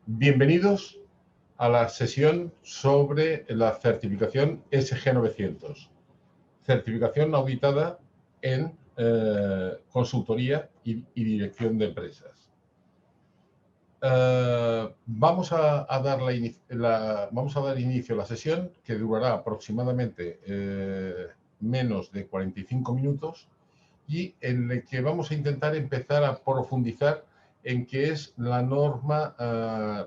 Bienvenidos a la sesión sobre la certificación SG900, certificación auditada en consultoría y dirección de empresas. Vamos a dar inicio a la sesión, que durará aproximadamente menos de 45 minutos y en el que vamos a intentar empezar a profundizar en qué es la norma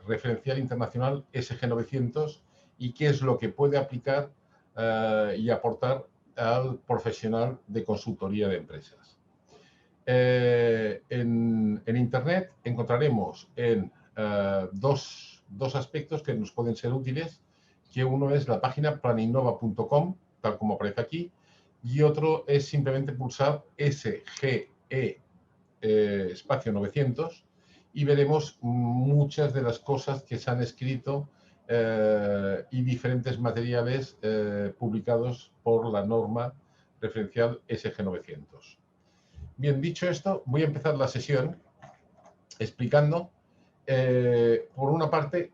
referencial internacional SG900 y qué es lo que puede aplicar y aportar al profesional de consultoría de empresas. En Internet encontraremos dos aspectos que nos pueden ser útiles, que uno es la página planinnova.com, tal como aparece aquí, y otro es simplemente pulsar SGE espacio 900 y veremos muchas de las cosas que se han escrito y diferentes materiales publicados por la norma referencial SG900. Bien, dicho esto, voy a empezar la sesión explicando, por una parte,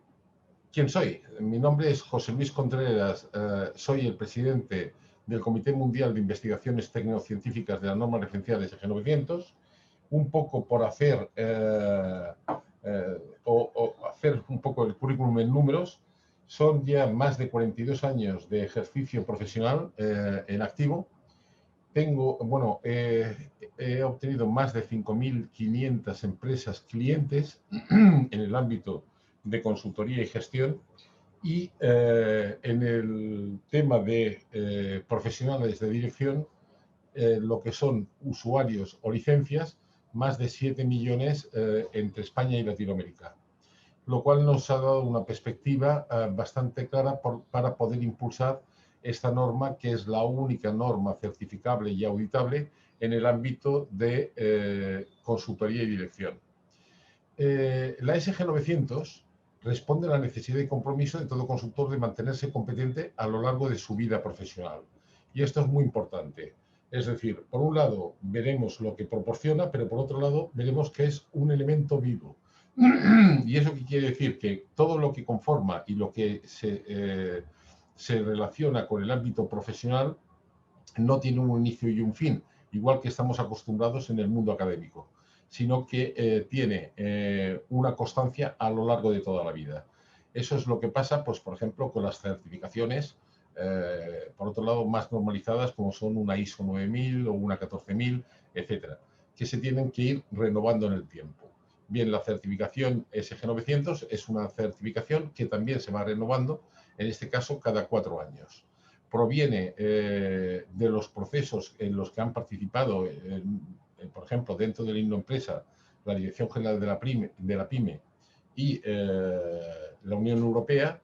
quién soy. Mi nombre es José Luis Contreras, soy el presidente del Comité Mundial de Investigaciones Tecnocientíficas de la norma referencial SG900, un poco por hacer, hacer un poco el currículum en números. Son ya más de 42 años de ejercicio profesional en activo. He obtenido más de 5.500 empresas clientes en el ámbito de consultoría y gestión. Y en el tema de profesionales de dirección, lo que son usuarios o licencias, más de 7 millones entre España y Latinoamérica, lo cual nos ha dado una perspectiva bastante clara para poder impulsar esta norma, que es la única norma certificable y auditable en el ámbito de consultoría y dirección. La SG900 responde a la necesidad y compromiso de todo consultor de mantenerse competente a lo largo de su vida profesional. Y esto es muy importante. Es decir, por un lado veremos lo que proporciona, pero por otro lado veremos que es un elemento vivo. ¿Y eso qué quiere decir? Que todo lo que conforma y lo que se relaciona con el ámbito profesional no tiene un inicio y un fin, igual que estamos acostumbrados en el mundo académico, sino que tiene una constancia a lo largo de toda la vida. Eso es lo que pasa, pues, por ejemplo, con las certificaciones, por otro lado, más normalizadas, como son una ISO 9000 o una 14000, etcétera, que se tienen que ir renovando en el tiempo. Bien, la certificación SG900 es una certificación que también se va renovando, en este caso cada 4 años. Proviene de los procesos en los que han participado, por ejemplo, dentro de la Innoempresa, la Dirección General de la PYME y la Unión Europea.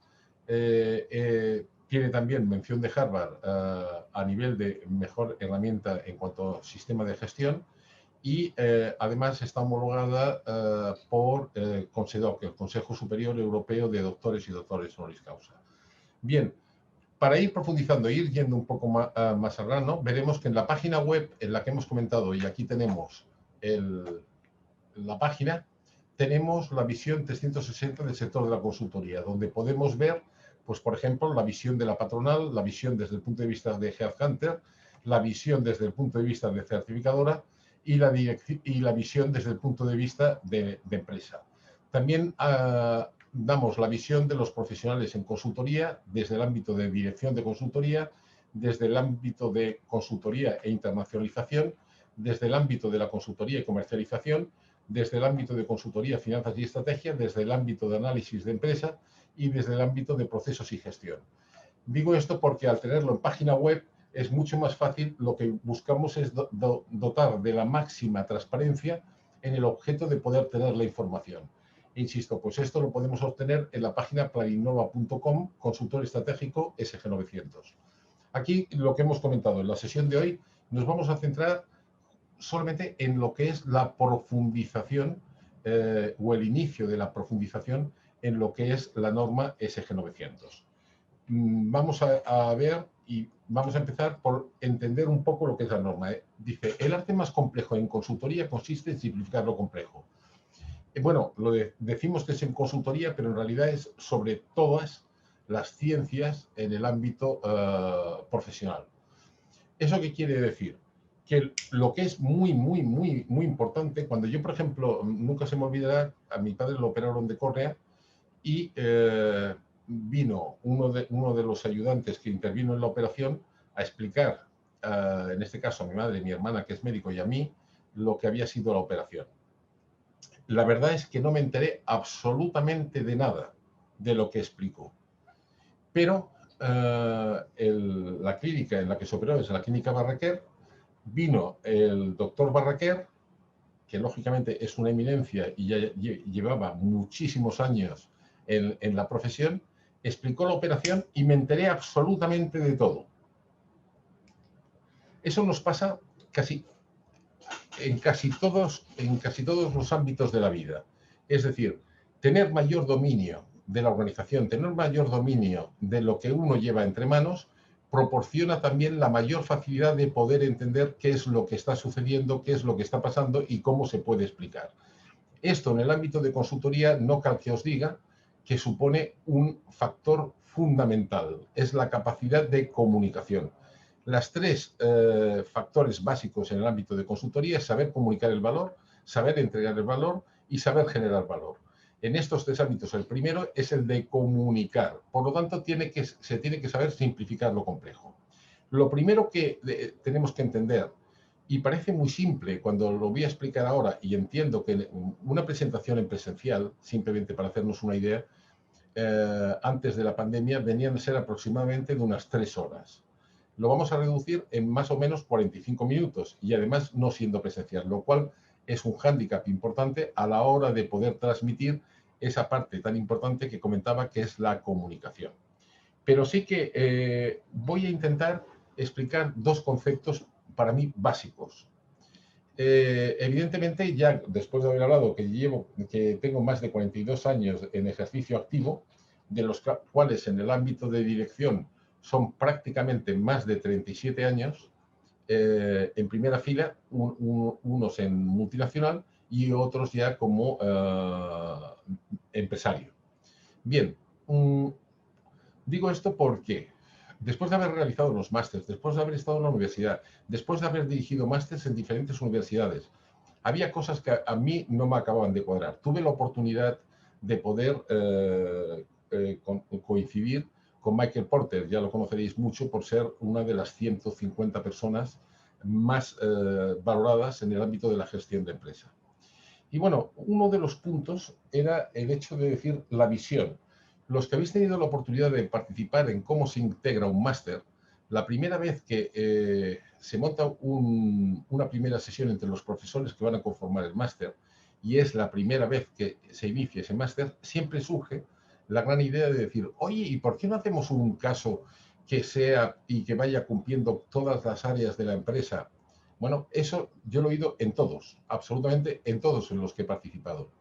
Tiene también mención de Harvard a nivel de mejor herramienta en cuanto a sistema de gestión. Y además está homologada por CONSEDOC, el Consejo Superior Europeo de Doctores y Doctores Honoris Causa. Bien, para ir profundizando e ir yendo un poco más al grano, veremos que en la página web en la que hemos comentado, y aquí tenemos la página, tenemos la visión 360 del sector de la consultoría, donde podemos ver, pues, por ejemplo, la visión de la patronal, la visión desde el punto de vista de Headhunter, la visión desde el punto de vista de certificadora y la visión desde el punto de vista de empresa. También damos la visión de los profesionales en consultoría desde el ámbito de dirección de consultoría, desde el ámbito de consultoría e internacionalización, desde el ámbito de la consultoría y comercialización, desde el ámbito de consultoría, finanzas y estrategia, desde el ámbito de análisis de empresa y desde el ámbito de procesos y gestión. Digo esto porque al tenerlo en página web es mucho más fácil. Lo que buscamos es dotar de la máxima transparencia en el objeto de poder tener la información. Insisto, pues esto lo podemos obtener en la página planinnova.com, consultor estratégico SG900. Aquí lo que hemos comentado en la sesión de hoy, nos vamos a centrar solamente en lo que es la profundización o el inicio de la profundización en lo que es la norma SG900. Vamos a ver y vamos a empezar por entender un poco lo que es la norma. Dice, el arte más complejo en consultoría consiste en simplificar lo complejo. Bueno, decimos que es en consultoría, pero en realidad es sobre todas las ciencias en el ámbito profesional. ¿Eso qué quiere decir? Que lo que es muy importante, cuando yo, por ejemplo, nunca se me olvidará, a mi padre lo operaron de córnea y vino uno de los ayudantes que intervino en la operación a explicar, en este caso a mi madre, mi hermana, que es médico, y a mí, lo que había sido la operación. La verdad es que no me enteré absolutamente de nada de lo que explicó. Pero la clínica en la que se operó es la clínica Barraquer. Vino el doctor Barraquer, que lógicamente es una eminencia y ya llevaba muchísimos años en la profesión, explicó la operación y me enteré absolutamente de todo. Eso nos pasa en casi todos los ámbitos de la vida. Es decir, tener mayor dominio de la organización, tener mayor dominio de lo que uno lleva entre manos, proporciona también la mayor facilidad de poder entender qué es lo que está sucediendo, qué es lo que está pasando y cómo se puede explicar. Esto en el ámbito de consultoría no cal que os diga que supone un factor fundamental, es la capacidad de comunicación. Las tres factores básicos en el ámbito de consultoría es saber comunicar el valor, saber entregar el valor y saber generar valor. En estos tres ámbitos, el primero es el de comunicar. Por lo tanto, se tiene que saber simplificar lo complejo. Lo primero que tenemos que entender, y parece muy simple cuando lo voy a explicar ahora, y entiendo que una presentación en presencial, simplemente para hacernos una idea, antes de la pandemia venían a ser aproximadamente de unas 3 horas. Lo vamos a reducir en más o menos 45 minutos y además no siendo presencial, lo cual es un hándicap importante a la hora de poder transmitir esa parte tan importante que comentaba, que es la comunicación. Pero sí que voy a intentar explicar dos conceptos para mí básicos. Evidentemente, ya después de haber hablado que tengo más de 42 años en ejercicio activo, de los cuales en el ámbito de dirección son prácticamente más de 37 años, en primera fila, unos en multinacional y otros ya como empresario. Bien, digo esto porque después de haber realizado los másteres, después de haber estado en la universidad, después de haber dirigido másteres en diferentes universidades, había cosas que a mí no me acababan de cuadrar. Tuve la oportunidad de poder coincidir con Michael Porter, ya lo conoceréis mucho por ser una de las 150 personas más valoradas en el ámbito de la gestión de empresa. Y bueno, uno de los puntos era el hecho de decir la visión. Los que habéis tenido la oportunidad de participar en cómo se integra un máster, la primera vez que se monta una primera sesión entre los profesores que van a conformar el máster y es la primera vez que se inicia ese máster, siempre surge la gran idea de decir, oye, ¿y por qué no hacemos un caso que sea y que vaya cumpliendo todas las áreas de la empresa? Bueno, eso yo lo he oído en todos, absolutamente en todos en los que he participado.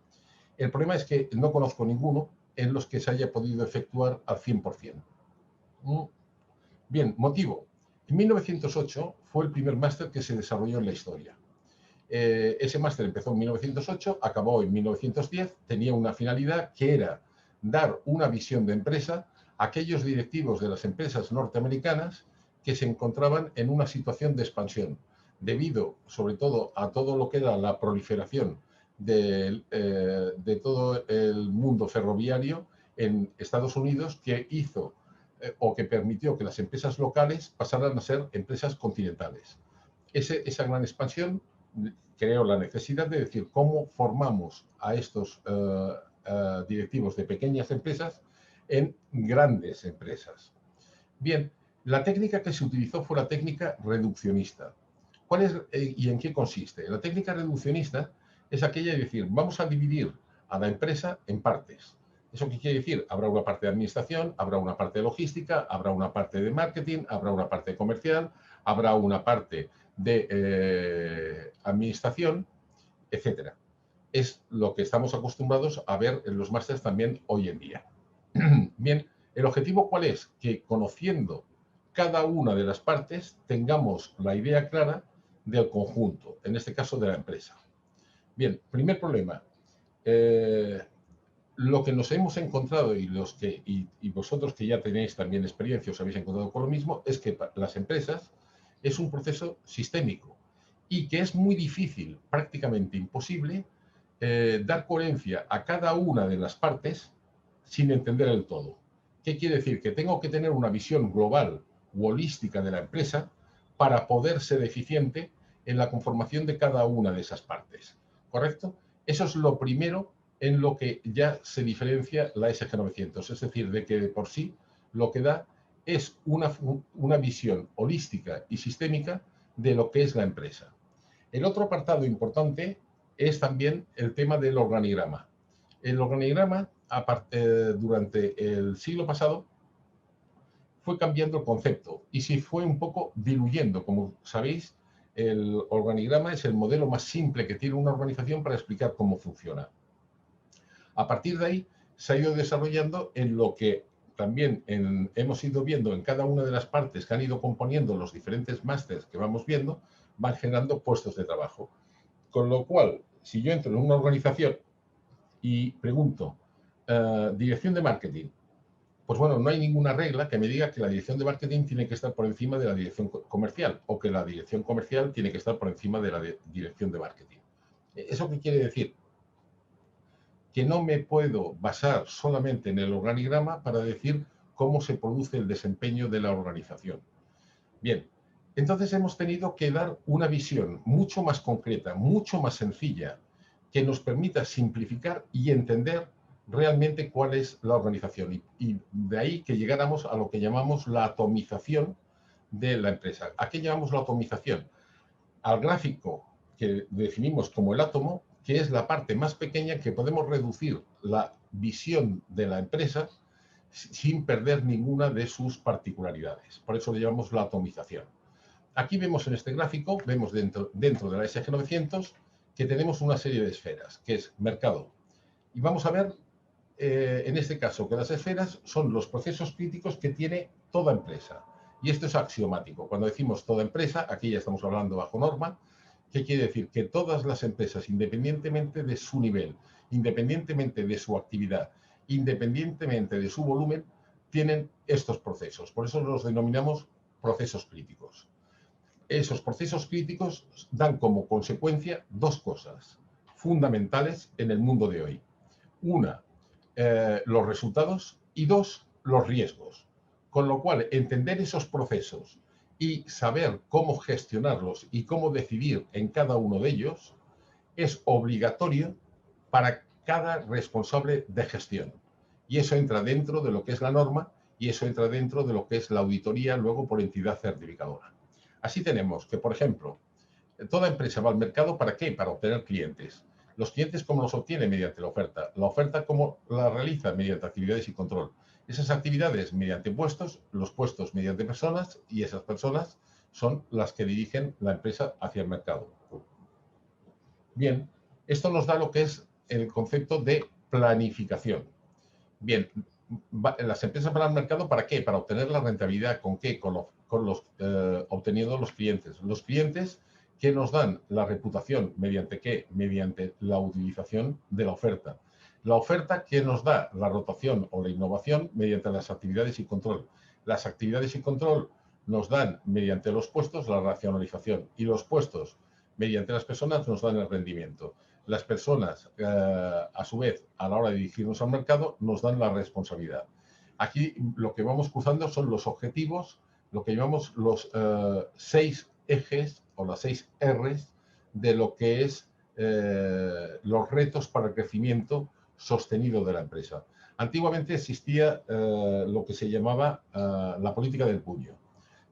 El problema es que no conozco ninguno en los que se haya podido efectuar al 100%. Bien, motivo. En 1908 fue el primer máster que se desarrolló en la historia. Ese máster empezó en 1908, acabó en 1910, tenía una finalidad que era dar una visión de empresa a aquellos directivos de las empresas norteamericanas que se encontraban en una situación de expansión, debido sobre todo a todo lo que era la proliferación de todo el mundo ferroviario en Estados Unidos, que hizo o que permitió que las empresas locales pasaran a ser empresas continentales. Esa gran expansión creó la necesidad de decir cómo formamos a estos directivos de pequeñas empresas en grandes empresas. Bien, la técnica que se utilizó fue la técnica reduccionista. ¿Cuál es y en qué consiste? La técnica reduccionista es aquella de decir, vamos a dividir a la empresa en partes. ¿Eso qué quiere decir? Habrá una parte de administración, habrá una parte de logística, habrá una parte de marketing, habrá una parte comercial, habrá una parte de administración, etcétera. Es lo que estamos acostumbrados a ver en los másteres también hoy en día. Bien, ¿el objetivo cuál es? Que conociendo cada una de las partes tengamos la idea clara del conjunto, en este caso de la empresa. Bien, primer problema. Lo que nos hemos encontrado y vosotros que ya tenéis también experiencia os habéis encontrado con lo mismo, es que las empresas es un proceso sistémico y que es muy difícil, prácticamente imposible, dar coherencia a cada una de las partes sin entender el todo. ¿Qué quiere decir? Que tengo que tener una visión global u holística de la empresa para poder ser eficiente en la conformación de cada una de esas partes. ¿Correcto? Eso es lo primero en lo que ya se diferencia la SG900. Es decir, de que de por sí lo que da es una visión holística y sistémica de lo que es la empresa. El otro apartado importante es también el tema del organigrama. El organigrama, durante el siglo pasado, fue cambiando el concepto y se fue un poco diluyendo. Como sabéis, el organigrama es el modelo más simple que tiene una organización para explicar cómo funciona. A partir de ahí, se ha ido desarrollando en lo que también hemos ido viendo en cada una de las partes que han ido componiendo los diferentes másters que vamos viendo, van generando puestos de trabajo. Con lo cual, si yo entro en una organización y pregunto, dirección de marketing, pues bueno, no hay ninguna regla que me diga que la dirección de marketing tiene que estar por encima de la dirección comercial o que la dirección comercial tiene que estar por encima de la dirección de marketing. ¿Eso qué quiere decir? Que no me puedo basar solamente en el organigrama para decir cómo se produce el desempeño de la organización. Bien, entonces hemos tenido que dar una visión mucho más concreta, mucho más sencilla, que nos permita simplificar y entender realmente cuál es la organización. Y de ahí que llegáramos a lo que llamamos la atomización de la empresa. ¿A qué llamamos la atomización? Al gráfico que definimos como el átomo, que es la parte más pequeña que podemos reducir la visión de la empresa sin perder ninguna de sus particularidades. Por eso le llamamos la atomización. Aquí vemos en este gráfico, vemos dentro de la SG900 que tenemos una serie de esferas, que es mercado. Y vamos a ver, en este caso, que las esferas son los procesos críticos que tiene toda empresa. Y esto es axiomático. Cuando decimos toda empresa, aquí ya estamos hablando bajo norma, ¿qué quiere decir? Que todas las empresas, independientemente de su nivel, independientemente de su actividad, independientemente de su volumen, tienen estos procesos. Por eso los denominamos procesos críticos. Esos procesos críticos dan como consecuencia dos cosas fundamentales en el mundo de hoy. Una, los resultados y dos, los riesgos. Con lo cual, entender esos procesos y saber cómo gestionarlos y cómo decidir en cada uno de ellos es obligatorio para cada responsable de gestión. Y eso entra dentro de lo que es la norma y eso entra dentro de lo que es la auditoría luego por entidad certificadora. Así tenemos que, por ejemplo, toda empresa va al mercado ¿para qué? Para obtener clientes. Los clientes, ¿cómo los obtiene? Mediante la oferta. La oferta, ¿cómo la realiza? Mediante actividades y control. Esas actividades mediante puestos, los puestos mediante personas y esas personas son las que dirigen la empresa hacia el mercado. Bien, esto nos da lo que es el concepto de planificación. Bien, las empresas van al mercado ¿para qué? Para obtener la rentabilidad. ¿Con qué? Obteniendo los clientes. Los clientes que nos dan la reputación, ¿mediante qué? Mediante la utilización de la oferta. La oferta que nos da la rotación o la innovación mediante las actividades y control. Las actividades y control nos dan mediante los puestos la racionalización y los puestos mediante las personas nos dan el rendimiento. Las personas, a su vez, a la hora de dirigirnos al mercado, nos dan la responsabilidad. Aquí lo que vamos cruzando son los objetivos, lo que llamamos los 6 ejes o las 6 Rs de lo que es los retos para el crecimiento sostenido de la empresa. Antiguamente existía lo que se llamaba la política del puño.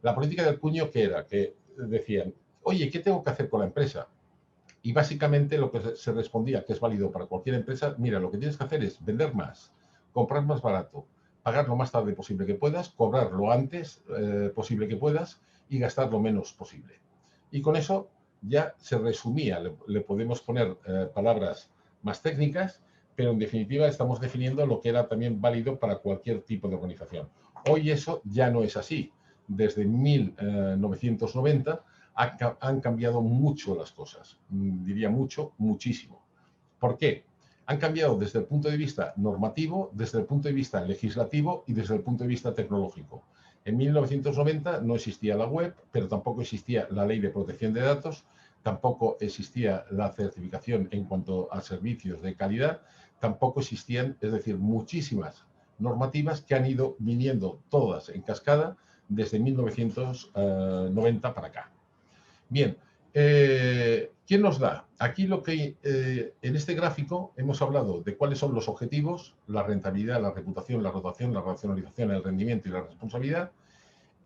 La política del puño, ¿qué era? Que decían, oye, ¿qué tengo que hacer con la empresa? Y básicamente lo que se respondía, que es válido para cualquier empresa, mira, lo que tienes que hacer es vender más, comprar más barato, pagar lo más tarde posible que puedas, cobrar lo antes posible que puedas y gastar lo menos posible. Y con eso ya se resumía, le podemos poner palabras más técnicas, pero en definitiva estamos definiendo lo que era también válido para cualquier tipo de organización. Hoy eso ya no es así. Desde 1990 han cambiado mucho las cosas, diría mucho, muchísimo. ¿Por qué? Han cambiado desde el punto de vista normativo, desde el punto de vista legislativo y desde el punto de vista tecnológico. En 1990 no existía la web, pero tampoco existía la ley de protección de datos, tampoco existía la certificación en cuanto a servicios de calidad, tampoco existían, es decir, muchísimas normativas que han ido viniendo todas en cascada desde 1990 para acá. Bien, ¿quién nos da? Aquí lo que en este gráfico hemos hablado de cuáles son los objetivos, la rentabilidad, la reputación, la rotación, la racionalización, el rendimiento y la responsabilidad.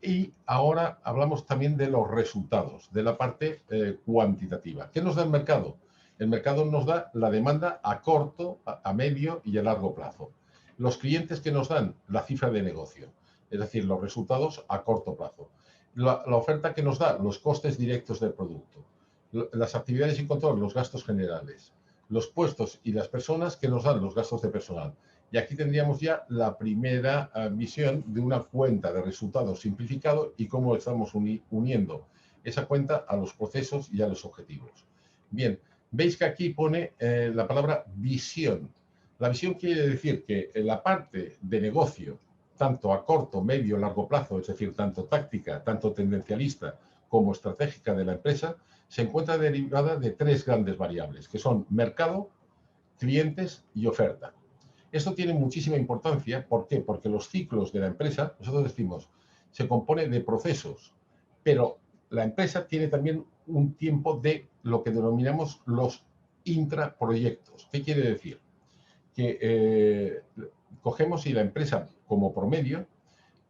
Y ahora hablamos también de los resultados, de la parte cuantitativa. ¿Qué nos da el mercado? El mercado nos da la demanda a corto, a medio y a largo plazo. Los clientes que nos dan la cifra de negocio, es decir, los resultados a corto plazo. La oferta que nos da los costes directos del producto, las actividades y control, los gastos generales, los puestos y las personas que nos dan los gastos de personal. Y aquí tendríamos ya la primera visión de una cuenta de resultados simplificado y cómo estamos uniendo esa cuenta a los procesos y a los objetivos. Bien, veis que aquí pone la palabra visión. La visión quiere decir que en la parte de negocio, tanto a corto, medio, largo plazo, es decir, tanto táctica, tanto tendencialista como estratégica de la empresa, se encuentra derivada de tres grandes variables, que son mercado, clientes y oferta. Esto tiene muchísima importancia. ¿Por qué? Porque los ciclos de la empresa, nosotros decimos, se compone de procesos, pero la empresa tiene también un tiempo de lo que denominamos los intraproyectos. ¿Qué quiere decir? Que cogemos y la empresa como promedio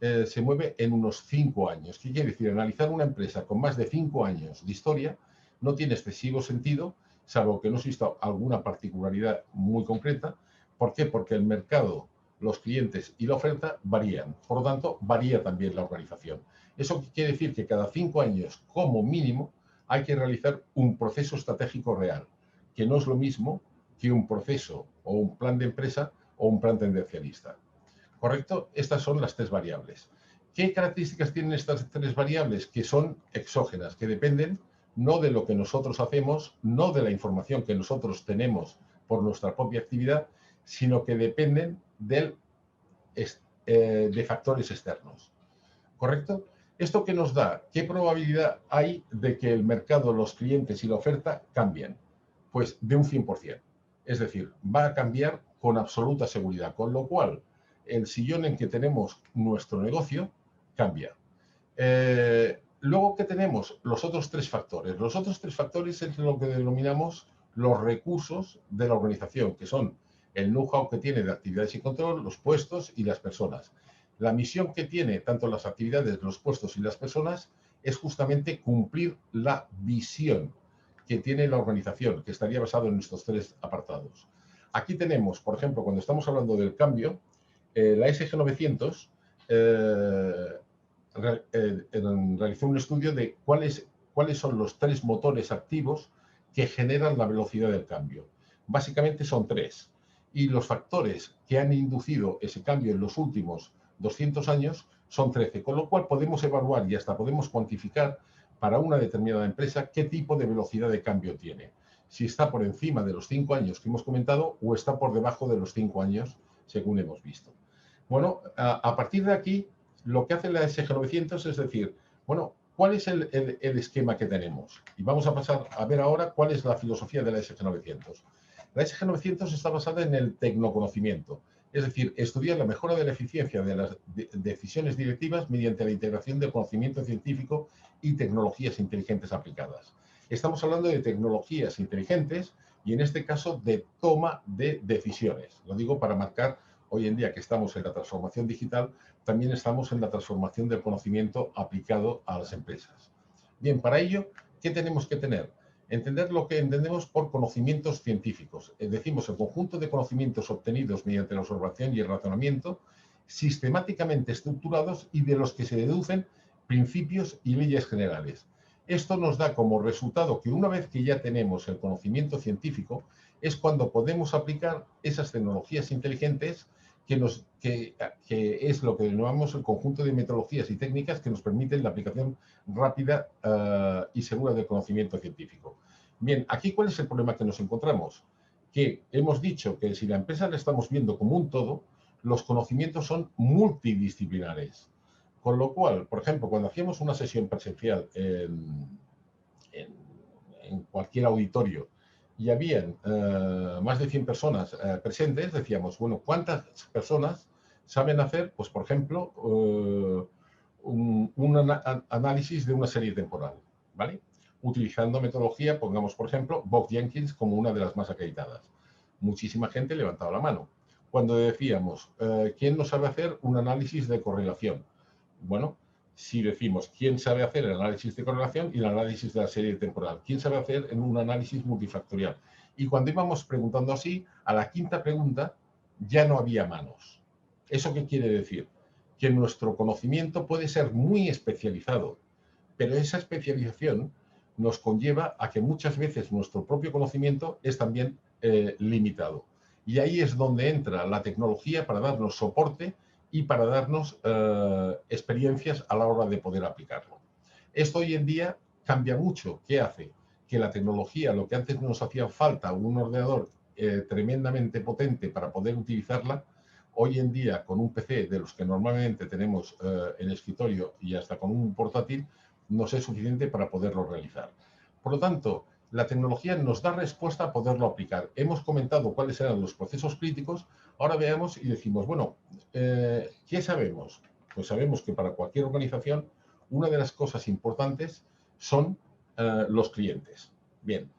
se mueve en unos 5 años. ¿Qué quiere decir? Analizar una empresa con más de 5 años de historia no tiene excesivo sentido, salvo que no exista alguna particularidad muy concreta. ¿Por qué? Porque el mercado, los clientes y la oferta varían. Por lo tanto, varía también la organización. Eso quiere decir que cada 5 años, como mínimo, hay que realizar un proceso estratégico real, que no es lo mismo que un proceso o un plan de empresa o un plan tendencialista. ¿Correcto? Estas son las tres variables. ¿Qué características tienen estas tres variables? Que son exógenas, que dependen no de lo que nosotros hacemos, no de la información que nosotros tenemos por nuestra propia actividad, sino que dependen de factores externos. ¿Correcto? ¿Esto qué nos da? ¿Qué probabilidad hay de que el mercado, los clientes y la oferta cambien? Pues de un 100%. Es decir, va a cambiar con absoluta seguridad, con lo cual el sillón en que tenemos nuestro negocio cambia. Luego, ¿qué tenemos? Los otros tres factores. Los otros tres factores es lo que denominamos los recursos de la organización, que son el know-how que tiene de actividades y control, los puestos y las personas. La misión que tiene tanto las actividades, los puestos y las personas es justamente cumplir la visión que tiene la organización, que estaría basado en estos tres apartados. Aquí tenemos, por ejemplo, cuando estamos hablando del cambio, la SG900 realizó un estudio de cuáles son los tres motores activos que generan la velocidad del cambio. Básicamente son tres. Y los factores que han inducido ese cambio en los últimos 200 años son 13, con lo cual podemos evaluar y hasta podemos cuantificar para una determinada empresa qué tipo de velocidad de cambio tiene. Si está por encima de los 5 años que hemos comentado o está por debajo de los 5 años, según hemos visto. Bueno, a partir de aquí, lo que hace la SG900 es decir, bueno, ¿cuál es el esquema que tenemos? Y vamos a pasar a ver ahora cuál es la filosofía de la SG900. La SG900 está basada en el tecnoconocimiento, es decir, estudiar la mejora de la eficiencia de las decisiones directivas mediante la integración del conocimiento científico y tecnologías inteligentes aplicadas. Estamos hablando de tecnologías inteligentes y en este caso de toma de decisiones. Lo digo para marcar hoy en día que estamos en la transformación digital, también estamos en la transformación del conocimiento aplicado a las empresas. Bien, para ello, ¿qué tenemos que tener? Entender lo que entendemos por conocimientos científicos. Decimos el conjunto de conocimientos obtenidos mediante la observación y el razonamiento, sistemáticamente estructurados y de los que se deducen principios y leyes generales. Esto nos da como resultado que una vez que ya tenemos el conocimiento científico, es cuando podemos aplicar esas tecnologías inteligentes que es lo que denominamos el conjunto de metodologías y técnicas que nos permiten la aplicación rápida y segura del conocimiento científico. Bien, aquí ¿cuál es el problema que nos encontramos? que hemos dicho que si la empresa la estamos viendo como un todo, los conocimientos son multidisciplinares. Con lo cual, por ejemplo, cuando hacíamos una sesión presencial en cualquier auditorio y habían más de 100 personas presentes, decíamos, bueno, ¿cuántas personas saben hacer, pues por ejemplo, un análisis de una serie temporal, ¿vale? Utilizando metodología, pongamos por ejemplo, Bob Jenkins como una de las más acreditadas. Muchísima gente levantaba la mano. Cuando decíamos, ¿quién no sabe hacer un análisis de correlación? Bueno, si decimos, ¿quién sabe hacer el análisis de correlación y el análisis de la serie temporal? ¿Quién sabe hacer en un análisis multifactorial? Y cuando íbamos preguntando así, a la quinta pregunta ya no había manos. ¿Eso qué quiere decir? Que nuestro conocimiento puede ser muy especializado, pero esa especialización nos conlleva a que muchas veces nuestro propio conocimiento es también limitado. Y ahí es donde entra la tecnología para darnos soporte y para darnos experiencias a la hora de poder aplicarlo. Esto hoy en día cambia mucho. ¿Qué hace? Que la tecnología, lo que antes nos hacía falta, un ordenador tremendamente potente para poder utilizarla, hoy en día con un PC de los que normalmente tenemos en el escritorio y hasta con un portátil, nos es suficiente para poderlo realizar. Por lo tanto, la tecnología nos da respuesta a poderlo aplicar. Hemos comentado cuáles eran los procesos críticos, ahora veamos y decimos, bueno, ¿qué sabemos? Pues sabemos que para cualquier organización una de las cosas importantes son los clientes. Bien,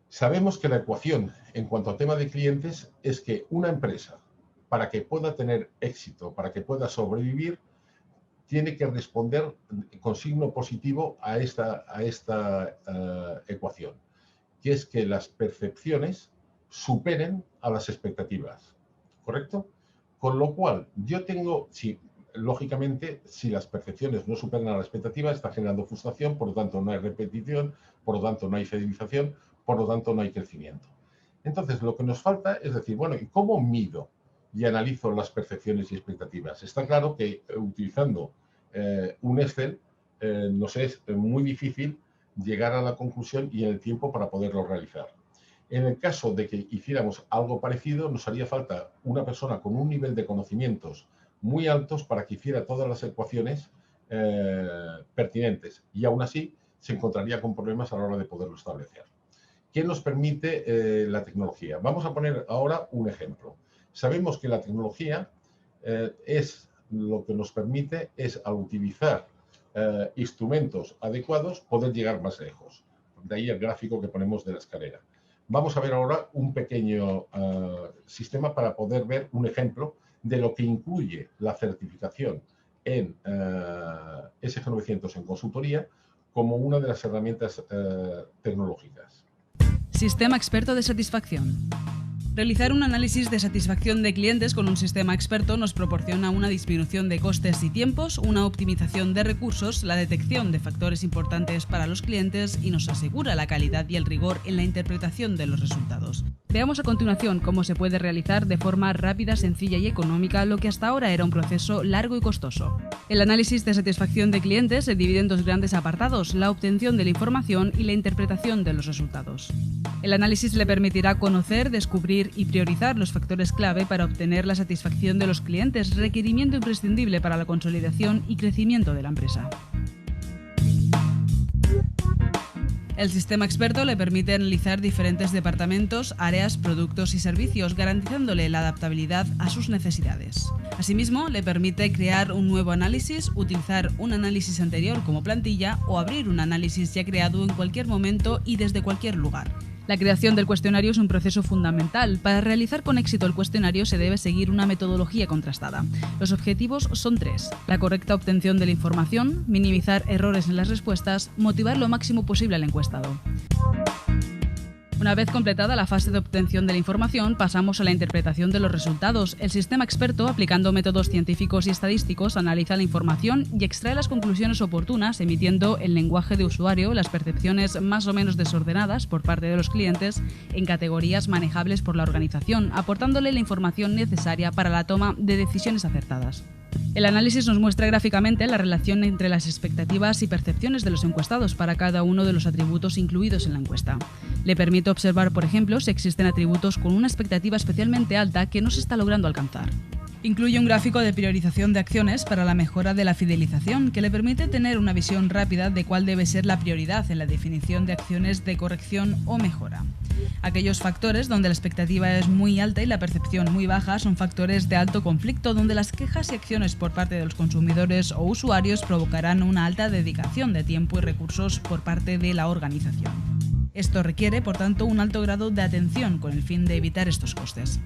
sabemos que la ecuación en cuanto al tema de clientes es que una empresa, para que pueda tener éxito, para que pueda sobrevivir, tiene que responder con signo positivo a esta ecuación, que es que las percepciones superen a las expectativas, ¿correcto? Con lo cual, yo tengo, lógicamente, si las percepciones no superan a la expectativa, está generando frustración, por lo tanto no hay repetición, por lo tanto no hay fidelización, por lo tanto no hay crecimiento. Entonces, lo que nos falta es decir, bueno, ¿y cómo mido y analizo las percepciones y expectativas? Está claro que utilizando un Excel nos es muy difícil llegar a la conclusión y en el tiempo para poderlo realizar. En el caso de que hiciéramos algo parecido, nos haría falta una persona con un nivel de conocimientos muy altos para que hiciera todas las ecuaciones pertinentes y aún así se encontraría con problemas a la hora de poderlo establecer. ¿Qué nos permite la tecnología? Vamos a poner ahora un ejemplo. Sabemos que la tecnología lo que nos permite es, al utilizar instrumentos adecuados, poder llegar más lejos. De ahí el gráfico que ponemos de la escalera. Vamos a ver ahora un pequeño sistema para poder ver un ejemplo de lo que incluye la certificación en SG900 en consultoría como una de las herramientas tecnológicas. Sistema experto de satisfacción. Realizar un análisis de satisfacción de clientes con un sistema experto nos proporciona una disminución de costes y tiempos, una optimización de recursos, la detección de factores importantes para los clientes y nos asegura la calidad y el rigor en la interpretación de los resultados. Veamos a continuación cómo se puede realizar de forma rápida, sencilla y económica lo que hasta ahora era un proceso largo y costoso. El análisis de satisfacción de clientes se divide en dos grandes apartados: la obtención de la información y la interpretación de los resultados. El análisis le permitirá conocer, descubrir y priorizar los factores clave para obtener la satisfacción de los clientes, requerimiento imprescindible para la consolidación y crecimiento de la empresa. El sistema experto le permite analizar diferentes departamentos, áreas, productos y servicios, garantizándole la adaptabilidad a sus necesidades. Asimismo, le permite crear un nuevo análisis, utilizar un análisis anterior como plantilla o abrir un análisis ya creado en cualquier momento y desde cualquier lugar. La creación del cuestionario es un proceso fundamental. Para realizar con éxito el cuestionario se debe seguir una metodología contrastada. Los objetivos son 3: la correcta obtención de la información, minimizar errores en las respuestas, motivar lo máximo posible al encuestado. Una vez completada la fase de obtención de la información, pasamos a la interpretación de los resultados. El sistema experto, aplicando métodos científicos y estadísticos, analiza la información y extrae las conclusiones oportunas, emitiendo en lenguaje de usuario las percepciones más o menos desordenadas por parte de los clientes en categorías manejables por la organización, aportándole la información necesaria para la toma de decisiones acertadas. El análisis nos muestra gráficamente la relación entre las expectativas y percepciones de los encuestados para cada uno de los atributos incluidos en la encuesta. Le permite observar, por ejemplo, si existen atributos con una expectativa especialmente alta que no se está logrando alcanzar. Incluye un gráfico de priorización de acciones para la mejora de la fidelización, que le permite tener una visión rápida de cuál debe ser la prioridad en la definición de acciones de corrección o mejora. Aquellos factores donde la expectativa es muy alta y la percepción muy baja son factores de alto conflicto, donde las quejas y acciones por parte de los consumidores o usuarios provocarán una alta dedicación de tiempo y recursos por parte de la organización. Esto requiere, por tanto, un alto grado de atención con el fin de evitar estos costes.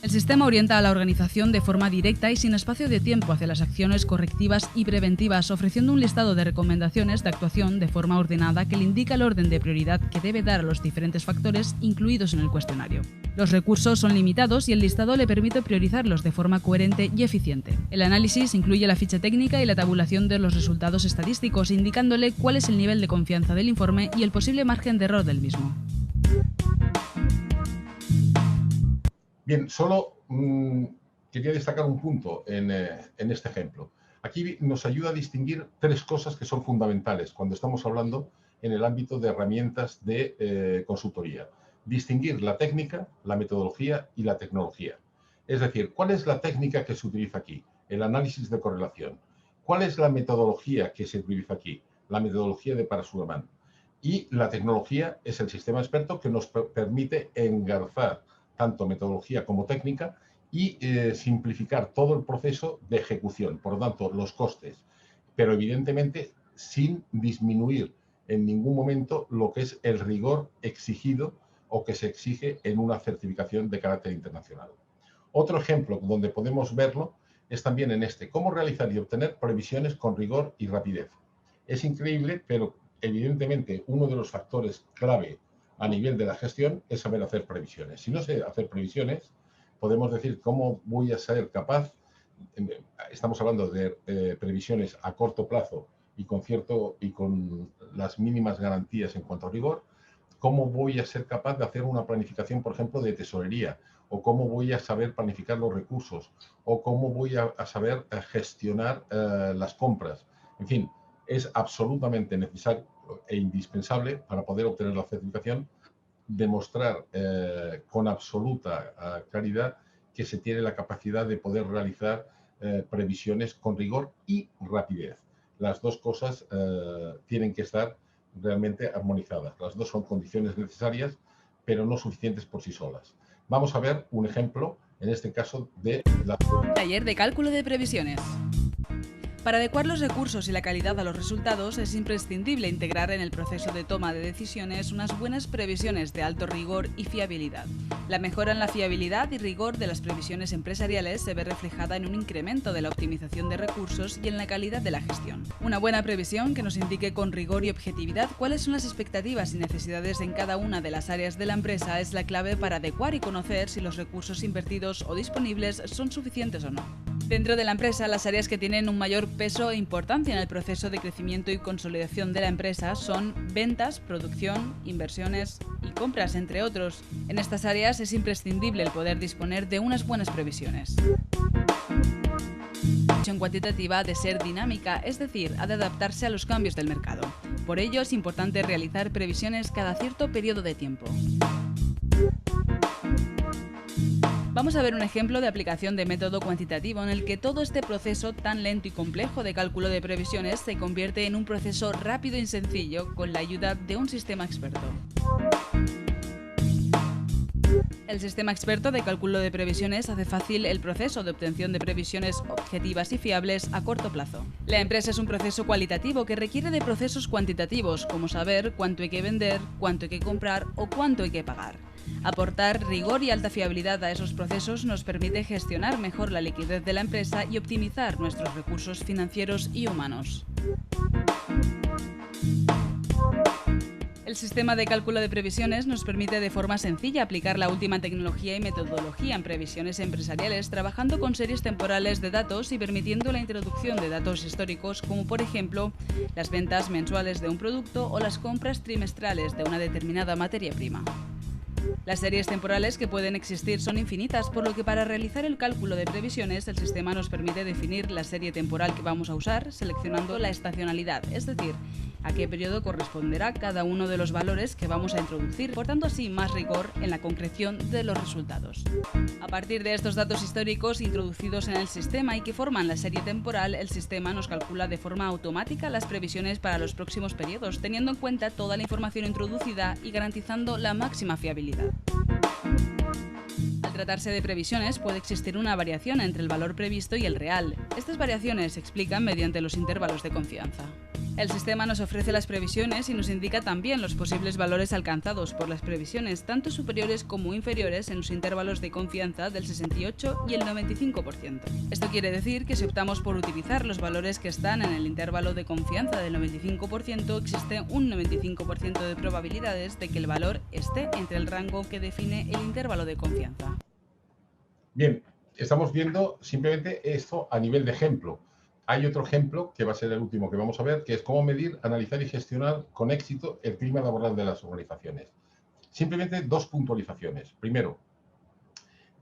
El sistema orienta a la organización de forma directa y sin espacio de tiempo hacia las acciones correctivas y preventivas, ofreciendo un listado de recomendaciones de actuación de forma ordenada que le indica el orden de prioridad que debe dar a los diferentes factores incluidos en el cuestionario. Los recursos son limitados y el listado le permite priorizarlos de forma coherente y eficiente. El análisis incluye la ficha técnica y la tabulación de los resultados estadísticos, indicándole cuál es el nivel de confianza del informe y el posible margen de error del mismo. Bien, solo quería destacar un punto en este ejemplo. Aquí nos ayuda a distinguir tres cosas que son fundamentales cuando estamos hablando en el ámbito de herramientas de consultoría. Distinguir la técnica, la metodología y la tecnología. Es decir, ¿cuál es la técnica que se utiliza aquí? El análisis de correlación. ¿Cuál es la metodología que se utiliza aquí? La metodología de Parasuraman. Y la tecnología es el sistema experto que nos permite engarzar tanto metodología como técnica y simplificar todo el proceso de ejecución, por lo tanto, los costes, pero evidentemente sin disminuir en ningún momento lo que es el rigor exigido o que se exige en una certificación de carácter internacional. Otro ejemplo donde podemos verlo es también en este, cómo realizar y obtener previsiones con rigor y rapidez. Es increíble, pero evidentemente uno de los factores clave a nivel de la gestión es saber hacer previsiones. Si no sé hacer previsiones, podemos decir cómo voy a ser capaz, estamos hablando de previsiones a corto plazo y con las mínimas garantías en cuanto a rigor, cómo voy a ser capaz de hacer una planificación, por ejemplo, de tesorería, o cómo voy a saber planificar los recursos, o cómo voy a saber gestionar las compras. En fin, es absolutamente necesario e indispensable para poder obtener la certificación, demostrar con absoluta claridad que se tiene la capacidad de poder realizar previsiones con rigor y rapidez. Las dos cosas tienen que estar realmente armonizadas. Las dos son condiciones necesarias, pero no suficientes por sí solas. Vamos a ver un ejemplo, en este caso, de la... Taller de cálculo de previsiones. Para adecuar los recursos y la calidad a los resultados, es imprescindible integrar en el proceso de toma de decisiones unas buenas previsiones de alto rigor y fiabilidad. La mejora en la fiabilidad y rigor de las previsiones empresariales se ve reflejada en un incremento de la optimización de recursos y en la calidad de la gestión. Una buena previsión que nos indique con rigor y objetividad cuáles son las expectativas y necesidades en cada una de las áreas de la empresa es la clave para adecuar y conocer si los recursos invertidos o disponibles son suficientes o no. Dentro de la empresa, las áreas que tienen un mayor peso e importancia en el proceso de crecimiento y consolidación de la empresa son ventas, producción, inversiones y compras, entre otros. En estas áreas es imprescindible el poder disponer de unas buenas previsiones. La previsión cuantitativa ha de ser dinámica, es decir, ha de adaptarse a los cambios del mercado. Por ello, es importante realizar previsiones cada cierto periodo de tiempo. Vamos a ver un ejemplo de aplicación de método cuantitativo en el que todo este proceso tan lento y complejo de cálculo de previsiones se convierte en un proceso rápido y sencillo con la ayuda de un sistema experto. El sistema experto de cálculo de previsiones hace fácil el proceso de obtención de previsiones objetivas y fiables a corto plazo. La empresa es un proceso cualitativo que requiere de procesos cuantitativos, como saber cuánto hay que vender, cuánto hay que comprar o cuánto hay que pagar. Aportar rigor y alta fiabilidad a esos procesos nos permite gestionar mejor la liquidez de la empresa y optimizar nuestros recursos financieros y humanos. El sistema de cálculo de previsiones nos permite de forma sencilla aplicar la última tecnología y metodología en previsiones empresariales, trabajando con series temporales de datos y permitiendo la introducción de datos históricos como, por ejemplo, las ventas mensuales de un producto o las compras trimestrales de una determinada materia prima. Las series temporales que pueden existir son infinitas, por lo que para realizar el cálculo de previsiones, el sistema nos permite definir la serie temporal que vamos a usar, seleccionando la estacionalidad, es decir, a qué periodo corresponderá cada uno de los valores que vamos a introducir, portando así más rigor en la concreción de los resultados. A partir de estos datos históricos introducidos en el sistema y que forman la serie temporal, el sistema nos calcula de forma automática las previsiones para los próximos periodos, teniendo en cuenta toda la información introducida y garantizando la máxima fiabilidad. Al tratarse de previsiones, puede existir una variación entre el valor previsto y el real. Estas variaciones se explican mediante los intervalos de confianza. El sistema nos ofrece las previsiones y nos indica también los posibles valores alcanzados por las previsiones, tanto superiores como inferiores en los intervalos de confianza del 68 y el 95%. Esto quiere decir que si optamos por utilizar los valores que están en el intervalo de confianza del 95%, existe un 95% de probabilidades de que el valor esté entre el rango que define el intervalo de confianza. Bien, estamos viendo simplemente esto a nivel de ejemplo. Hay otro ejemplo, que va a ser el último que vamos a ver, que es cómo medir, analizar y gestionar con éxito el clima laboral de las organizaciones. Simplemente dos puntualizaciones. Primero,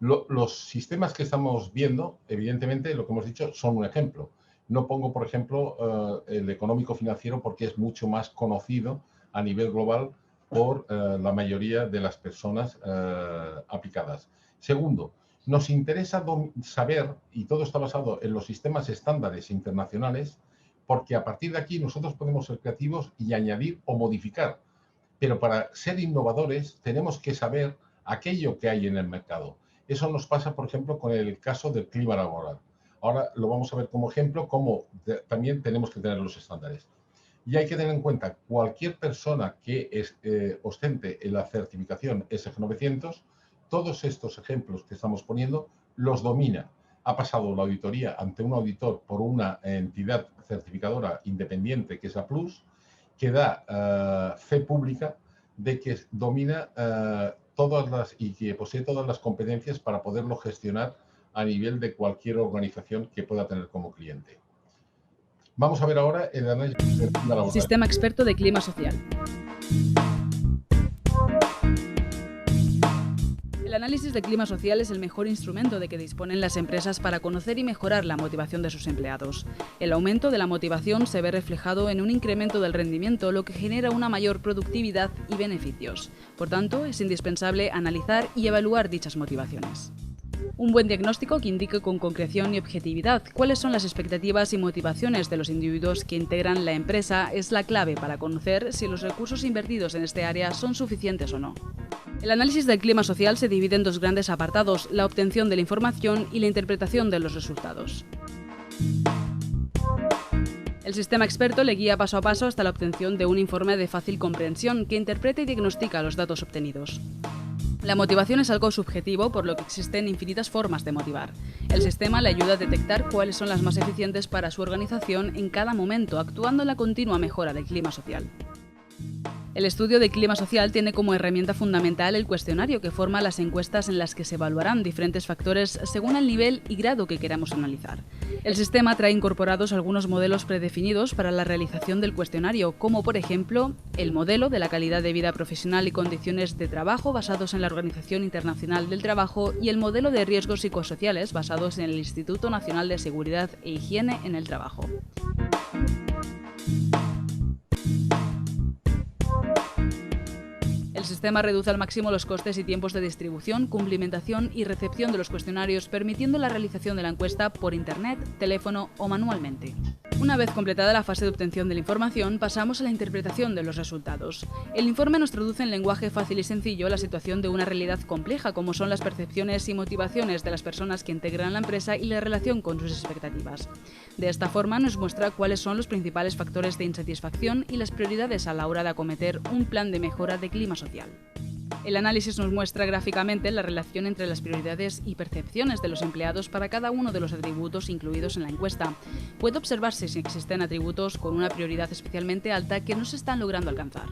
los sistemas que estamos viendo, evidentemente, lo que hemos dicho, son un ejemplo. No pongo, por ejemplo, el económico-financiero porque es mucho más conocido a nivel global por la mayoría de las personas aplicadas. Segundo, nos interesa saber, y todo está basado en los sistemas estándares internacionales, porque a partir de aquí nosotros podemos ser creativos y añadir o modificar. Pero para ser innovadores tenemos que saber aquello que hay en el mercado. Eso nos pasa, por ejemplo, con el caso del clima laboral. Ahora lo vamos a ver como ejemplo, cómo también tenemos que tener los estándares. Y hay que tener en cuenta, cualquier persona que ostente la certificación SG900, todos estos ejemplos que estamos poniendo los domina. Ha pasado la auditoría ante un auditor por una entidad certificadora independiente, que es la Plus, que da fe pública de que domina y que posee todas las competencias para poderlo gestionar a nivel de cualquier organización que pueda tener como cliente. Vamos a ver ahora el análisis del clima laboral. Sistema experto de clima social. El análisis de clima social es el mejor instrumento de que disponen las empresas para conocer y mejorar la motivación de sus empleados. El aumento de la motivación se ve reflejado en un incremento del rendimiento, lo que genera una mayor productividad y beneficios. Por tanto, es indispensable analizar y evaluar dichas motivaciones. Un buen diagnóstico que indique con concreción y objetividad cuáles son las expectativas y motivaciones de los individuos que integran la empresa es la clave para conocer si los recursos invertidos en este área son suficientes o no. El análisis del clima social se divide en dos grandes apartados: la obtención de la información y la interpretación de los resultados. El sistema experto le guía paso a paso hasta la obtención de un informe de fácil comprensión que interpreta y diagnostica los datos obtenidos. La motivación es algo subjetivo, por lo que existen infinitas formas de motivar. El sistema le ayuda a detectar cuáles son las más eficientes para su organización en cada momento, actuando en la continua mejora del clima social. El estudio de clima social tiene como herramienta fundamental el cuestionario, que forma las encuestas en las que se evaluarán diferentes factores según el nivel y grado que queramos analizar. El sistema trae incorporados algunos modelos predefinidos para la realización del cuestionario, como por ejemplo el modelo de la calidad de vida profesional y condiciones de trabajo basados en la Organización Internacional del Trabajo y el modelo de riesgos psicosociales basados en el Instituto Nacional de Seguridad e Higiene en el Trabajo. El sistema reduce al máximo los costes y tiempos de distribución, cumplimentación y recepción de los cuestionarios, permitiendo la realización de la encuesta por Internet, teléfono o manualmente. Una vez completada la fase de obtención de la información, pasamos a la interpretación de los resultados. El informe nos traduce en lenguaje fácil y sencillo la situación de una realidad compleja, como son las percepciones y motivaciones de las personas que integran la empresa y la relación con sus expectativas. De esta forma nos muestra cuáles son los principales factores de insatisfacción y las prioridades a la hora de acometer un plan de mejora de clima social. El análisis nos muestra gráficamente la relación entre las prioridades y percepciones de los empleados para cada uno de los atributos incluidos en la encuesta. Puede observarse si existen atributos con una prioridad especialmente alta que no se están logrando alcanzar.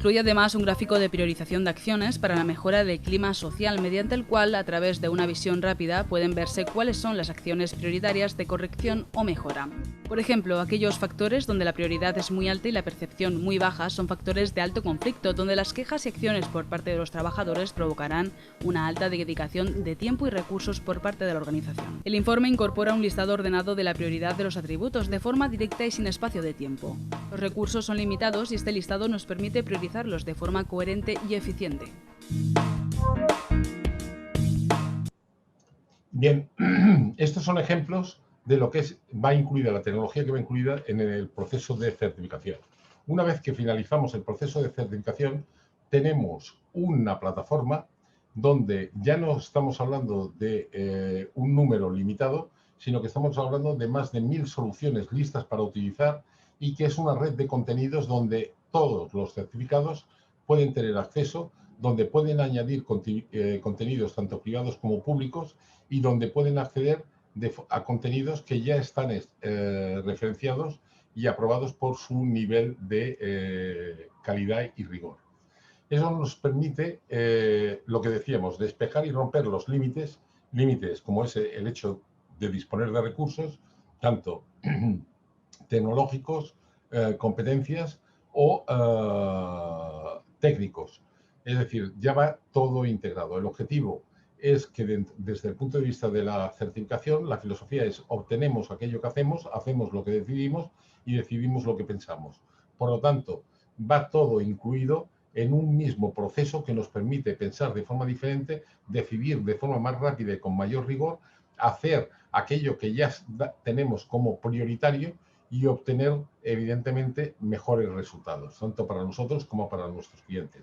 Incluye además un gráfico de priorización de acciones para la mejora del clima social, mediante el cual, a través de una visión rápida, pueden verse cuáles son las acciones prioritarias de corrección o mejora. Por ejemplo, aquellos factores donde la prioridad es muy alta y la percepción muy baja son factores de alto conflicto, donde las quejas y acciones por parte de los trabajadores provocarán una alta dedicación de tiempo y recursos por parte de la organización. El informe incorpora un listado ordenado de la prioridad de los atributos de forma directa y sin espacio de tiempo. Los recursos son limitados y este listado nos permite priorizarlos de forma coherente y eficiente. Bien, estos son ejemplos de lo que va incluida, la tecnología que va incluida en el proceso de certificación. Una vez que finalizamos el proceso de certificación, tenemos una plataforma donde ya no estamos hablando de un número limitado, sino que estamos hablando de más de 1000 soluciones listas para utilizar y que es una red de contenidos donde todos los certificados pueden tener acceso, donde pueden añadir contenidos tanto privados como públicos y donde pueden acceder a contenidos que ya están referenciados y aprobados por su nivel de calidad y rigor. Eso nos permite, lo que decíamos, despejar y romper los límites como es el hecho de disponer de recursos, tanto tecnológicos, competencias o técnicos. Es decir, ya va todo integrado. El objetivo es que desde el punto de vista de la certificación, la filosofía es obtenemos aquello que hacemos lo que decidimos y decidimos lo que pensamos. Por lo tanto, va todo incluido en un mismo proceso que nos permite pensar de forma diferente, decidir de forma más rápida y con mayor rigor, hacer aquello que ya tenemos como prioritario y obtener, evidentemente, mejores resultados, tanto para nosotros como para nuestros clientes.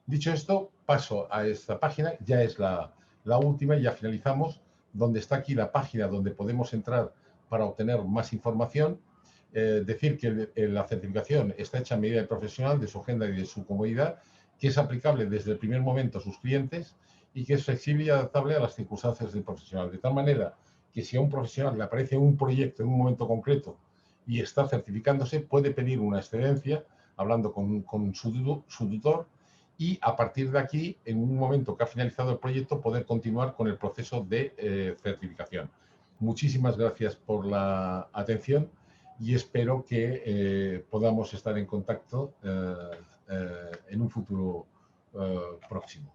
Dicho esto, paso a esta página, ya es la última, ya finalizamos, donde está aquí la página donde podemos entrar para obtener más información. Decir que la certificación está hecha a medida del profesional, de su agenda y de su comodidad, que es aplicable desde el primer momento a sus clientes y que es flexible y adaptable a las circunstancias del profesional. De tal manera que si a un profesional le aparece un proyecto en un momento concreto y está certificándose, puede pedir una excedencia, hablando con su tutor, y a partir de aquí, en un momento que ha finalizado el proyecto, poder continuar con el proceso de certificación. Muchísimas gracias por la atención y espero que podamos estar en contacto en un futuro próximo.